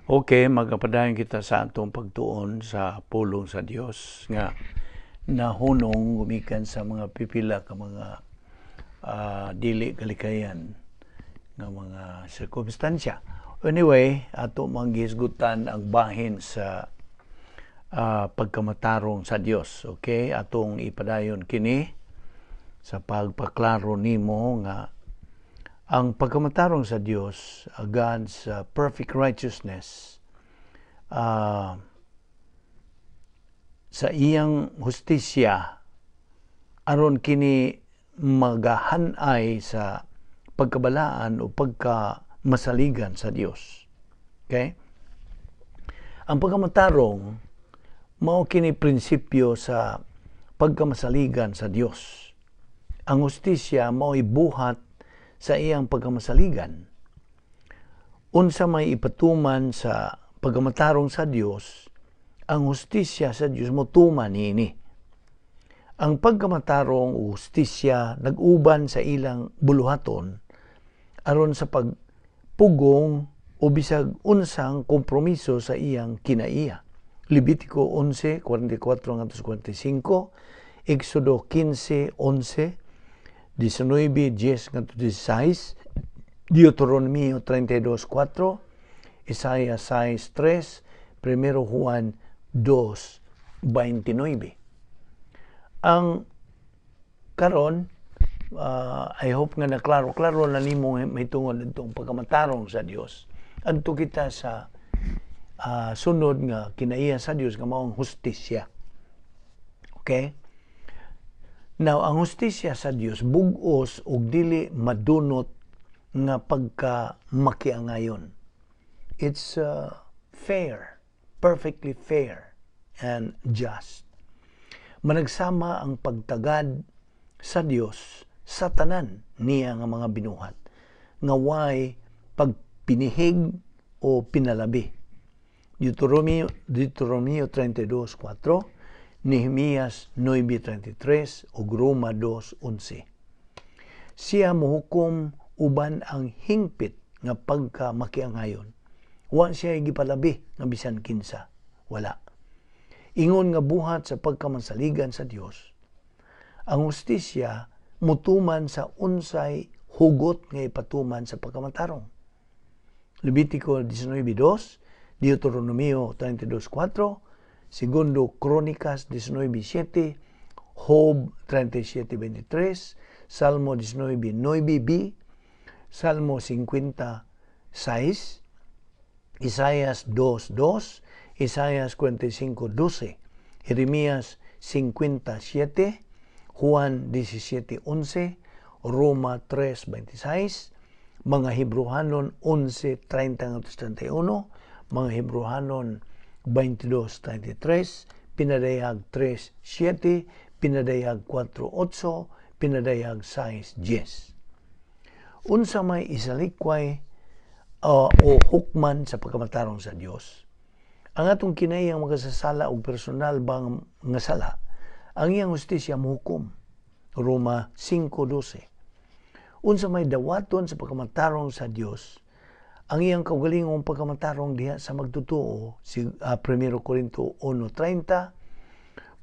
Okay, magapadayon kita sa atong pagtuon sa pulong sa Dios nga nahunong gumikan sa mga pipila ka mga dili kalikayan nga mga sirkumstansya. Anyway, ato manggisgutan ang bahin sa pagkamatarong sa Dios. Okay, atong ipadayon kini sa pagpaklaro nimo nga ang pagkamatarong sa Dios, God's perfect righteousness, sa iyang hustisya, aron kini magahanay sa pagkabalaan o pagkamasaligan sa Dios. Okay? Ang pagkamatarong, mao kini prinsipyo sa pagkamasaligan sa Dios. Ang hustisya mao'y buhat sa iyang pagkamasaligan. Unsa may ipatuman sa pagkamatarong sa Dios, ang hustisya sa Dios motuman niini. Ang pagkamatarong o hustisya nag-uban sa ilang buluhaton aron sa pagpugong o bisag unsang kompromiso sa iyang kinaiya. Levitico 11:44-45, Exodo 15:11, 19:10-16, Deuteronomio 32:4, Isaiah 6:3, 1 Juan 2:29. Ang karon, I hope nga naklaro-klaro na nimo may tungod itong pagkamatarong sa Dios. Adto kita sa sunod nga kinaiya sa Dios nga maong hustisya. Okay? Now, ang hustisya sa Dios bug-os ug dili madunot nga pagkamakiangayon. It's fair, perfectly fair and just. Managsama ang pagtagad sa Dios sa tanan niya nga mga binuhat nga way pagpinihig o pinalabi. Deuteronomio 32:4, Nehemias 9:33 ug Roma 2:11. Siya mohukom uban ang hingpit nga pagkamakiangayon. Wa siya gipalabi nga bisan kinsa. Wala. Ingon nga buhat sa pagkamansaligan sa Dios. Ang hustisya mutuman sa unsay hugot nga ipatuman sa pagkamatarong. Levitico 19:2, Deuteronomio 32:4, Segundo Crónicas 19:7, Job 37:23, Salmo 19:9b, Salmo 56, Isaías 2:2, Isaías 45:12, Jeremías 57, Juan 17:11, Roma 3:26, mga Hebrehanon 11:30-31, mga Hebrehanon 22:33, pinadayag 3:7, pinadayag 4:8, pinadayag 6:10. Unsa may isalikway o hukman sa pagkamatarong sa Dios. Ang atong kinayang magasasala og personal bang nga sala, ang iyang hustisya mohukom. Roma 5:12. Unsa may dawaton sa pagkamatarong sa Dios, ang iyang kaugalingong pagkamatarong diha sa magtutuo, si 1 Corinto 1:30,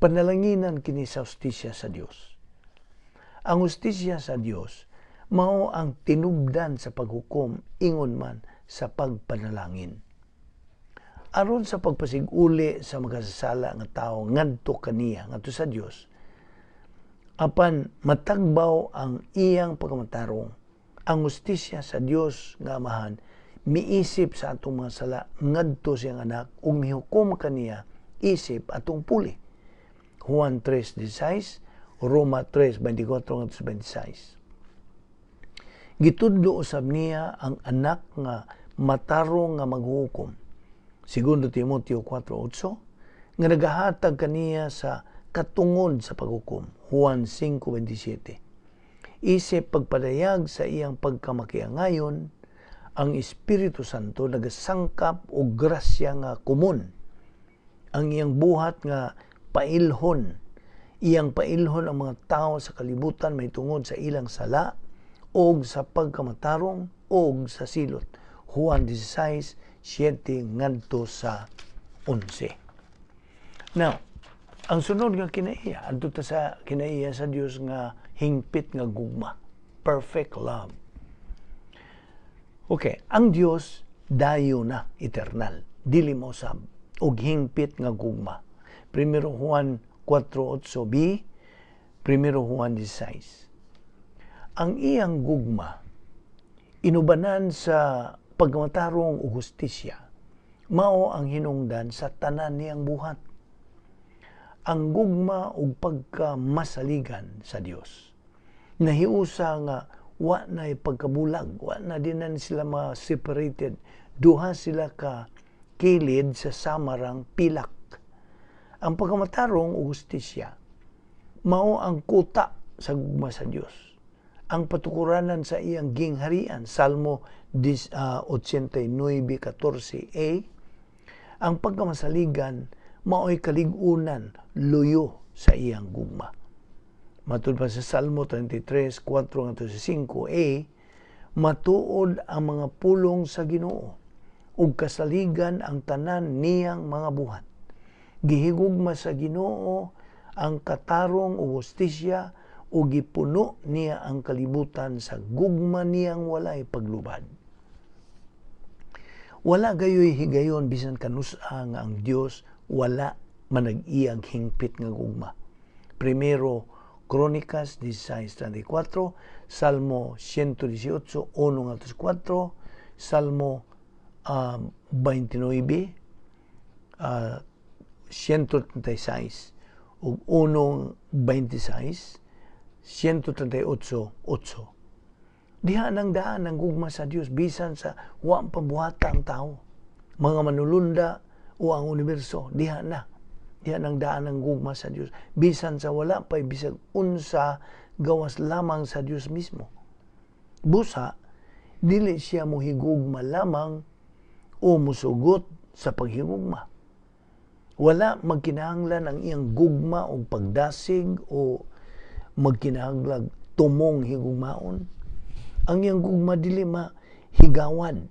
panalanginan kini sa hustisya sa Dios. Ang hustisya sa Dios mao ang tinubdan sa paghukom ingon man sa pagpanalangin. Aron sa pagpasiguli sa makasasala nga tawo ngadto kaniya ngadto sa Dios, apan matagbaw ang iyang pagkamatarong, ang hustisya sa Dios nga Amahan miisip sa atong mga sala ngadto siyang anak ug mihukom kaniya isip atong puli. Juan 3:16, Roma 3:24-26. Gitudlo usab niya ang anak nga matarong nga maghukom. Segundo Timoteo 4:8, nga nagahatag kaniya sa katungod sa paghukom. Juan 5:27. Isip pagpadayag sa iyang pagkamakiangayon, ang Espiritu Santo nagasangkap og grasya nga kumon. Ang iyang buhat nga pailhon. Iyang pailhon ang mga tao sa kalibutan may tungod sa ilang sala og sa pagkamatarong og sa silot. Juan 16, 7 ngadto sa 11. Now, ang sunod nga kinaiya, adto ta sa kinaiya sa Dios nga hingpit nga gugma, perfect love. Okay, ang Dios dayo na eternal, dili mo sab og hingpit nga gugma. 1 Juan 4:8b, 1 Juan 16. Ang iyang gugma inubanan sa pagmatarong o hustisya, mao ang hinungdan sa tanan niyang buhat. Ang gugma o pagkamasaligan sa Dios nahiusa nga wa na pagkabulag, wa na dinan sila ma-separated, duha sila ka kilid sa samarang pilak. Ang pagkamatarong o hustisya mao ang kuta sa gugma sa Dios, ang patukuranan sa iyang gingharian, Salmo 89:14a. Ang pagkamasaligan mao'y kaligunan, luyo sa iyang gugma. Matud pa sa Salmo 33:4-5a, matuod ang mga pulong sa Ginoo, ug kasaligan ang tanan niyang mga buhat. Gihigugma sa Ginoo ang katarong o hustisya, ug gipuno niya ang kalibutan sa gugma niyang walay paglubad. Wala gayoy higayon bisan kanusa nga ang Dios wala manag-iyag hingpit nga gugma. Primero Crónicas 16:34, Salmo 118:1-4, Salmo 29, 136 ug 1:26, 138:8. Diha nang daan ang gugma sa Dios bisan sa wa pabuhata ang tao, mga manulunda o ang universo. Diha nang daan ang gugma sa Dios bisan sa wala pay bisag unsa gawas lamang sa Dios mismo. Busa dili siya mohigugma lamang o musugot sa paghigugma. Wala magkinahanglan ang iyang gugma o pagdasig o magkinahanglag tumong higugmaon. Ang iyang gugma dili mahigawad,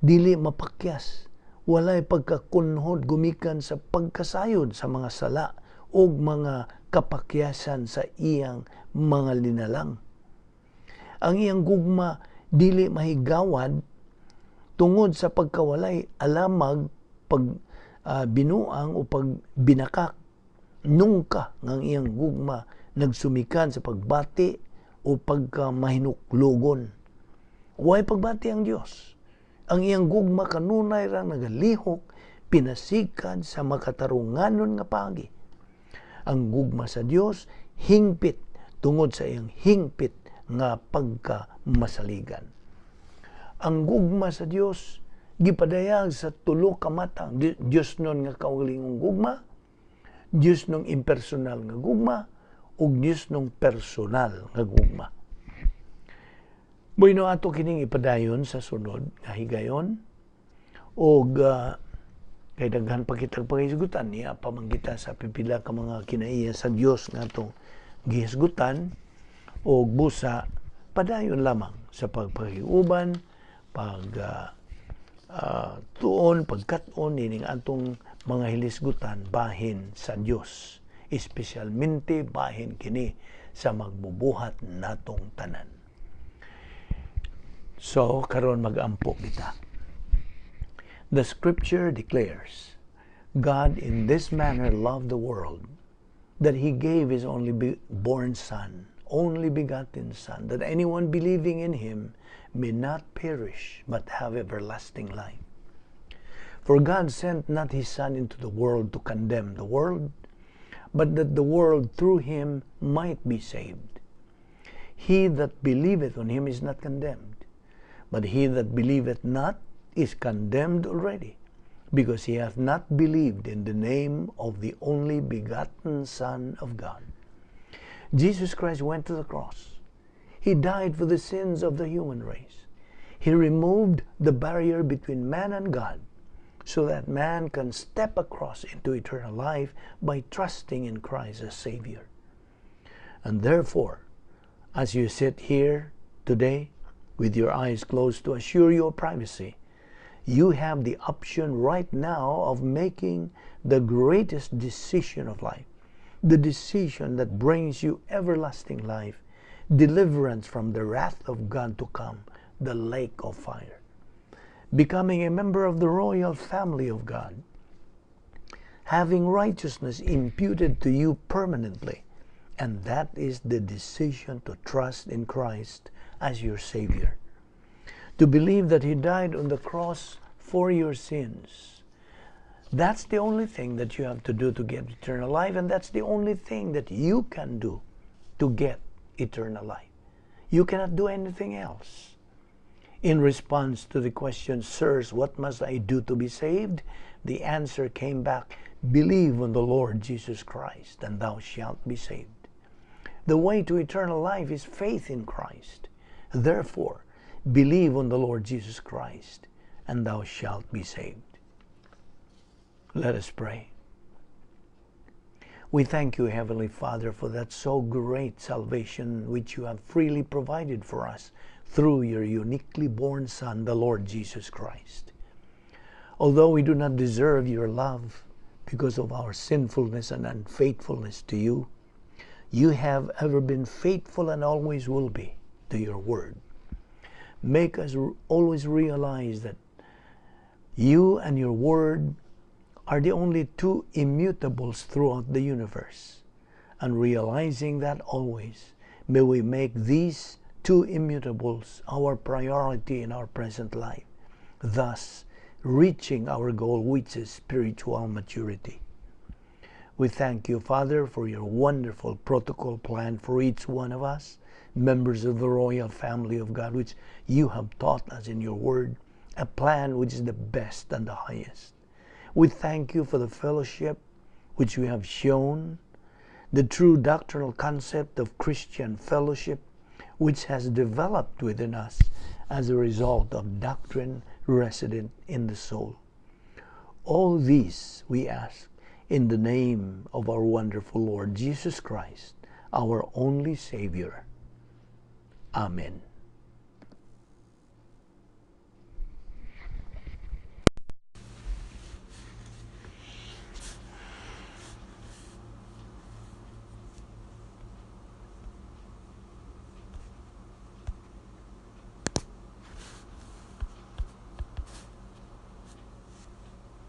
dili mapakyas, walay pagkakunhod gumikan sa pagkasayod sa mga sala o mga kapakyasan sa iyang mga linalang. Ang iyang gugma dili mahigawad tungod sa pagkawalay alamag binuang o pagbinakak. Nungka ng iyang gugma nagsumikan sa pagbati o pagkamahinuklogon. Huwag pagbati ang Diyos. Ang iyang gugma kanunay rang nagalihok, pinasikan sa makatarunganon nga pagi. Ang gugma sa Diyos hingpit tungod sa iyang hingpit nga pagkamasaligan. Ang gugma sa Diyos gipadayag sa tulo ka matang. Diyos nun nga kaugalingong gugma, Diyos nung impersonal nga gugma, ug Diyos nung personal nga gugma. Bueno ato kining ipadayon sa sunod nga higayon, ug kay daghan pa kitag pangisgutan niya pamanggita sa pipila ka mga kinaiya sa Dios nga atong gihisgutan, ug busa padayon lamang sa pagpahiuban, tuon, pagkat-on ining atong mga hilisgutan bahin sa Dios, espesyalmente bahin kini sa magbubuhat natong tanan. So karon mag-ampo kita. The scripture declares, God in this manner loved the world, that he gave his only born Son, only begotten Son, that anyone believing in him may not perish, but have everlasting life. For God sent not his Son into the world to condemn the world, but that the world through him might be saved. He that believeth on him is not condemned, but he that believeth not is condemned already, because he hath not believed in the name of the only begotten Son of God. Jesus Christ went to the cross. He died for the sins of the human race. He removed the barrier between man and God, so that man can step across into eternal life by trusting in Christ as Savior. And therefore, as you sit here today, with your eyes closed to assure your privacy, you have the option right now of making the greatest decision of life, the decision that brings you everlasting life, deliverance from the wrath of God to come, the lake of fire, becoming a member of the royal family of God, having righteousness imputed to you permanently. And that is the decision to trust in Christ as your Savior, to believe that He died on the cross for your sins. That's the only thing that you have to do to get eternal life, and that's the only thing that you can do to get eternal life. You cannot do anything else. In response to the question, "Sirs, what must I do to be saved?" the answer came back, "Believe on the Lord Jesus Christ, and thou shalt be saved." The way to eternal life is faith in Christ. Therefore, believe on the Lord Jesus Christ, and thou shalt be saved. Let us pray. We thank you, Heavenly Father, for that so great salvation which you have freely provided for us through your uniquely born Son, the Lord Jesus Christ. Although we do not deserve your love because of our sinfulness and unfaithfulness to you, you have ever been faithful and always will be to your word. Make us always realize that you and your word are the only two immutables throughout the universe. And realizing that always, may we make these two immutables our priority in our present life, thus reaching our goal, which is spiritual maturity. We thank you, Father, for your wonderful protocol plan for each one of us, members of the royal family of God, which you have taught us in your word, a plan which is the best and the highest. We thank you for the fellowship which you have shown, the true doctrinal concept of Christian fellowship, which has developed within us as a result of doctrine resident in the soul. All these we ask in the name of our wonderful Lord Jesus Christ, our only Savior. Amen.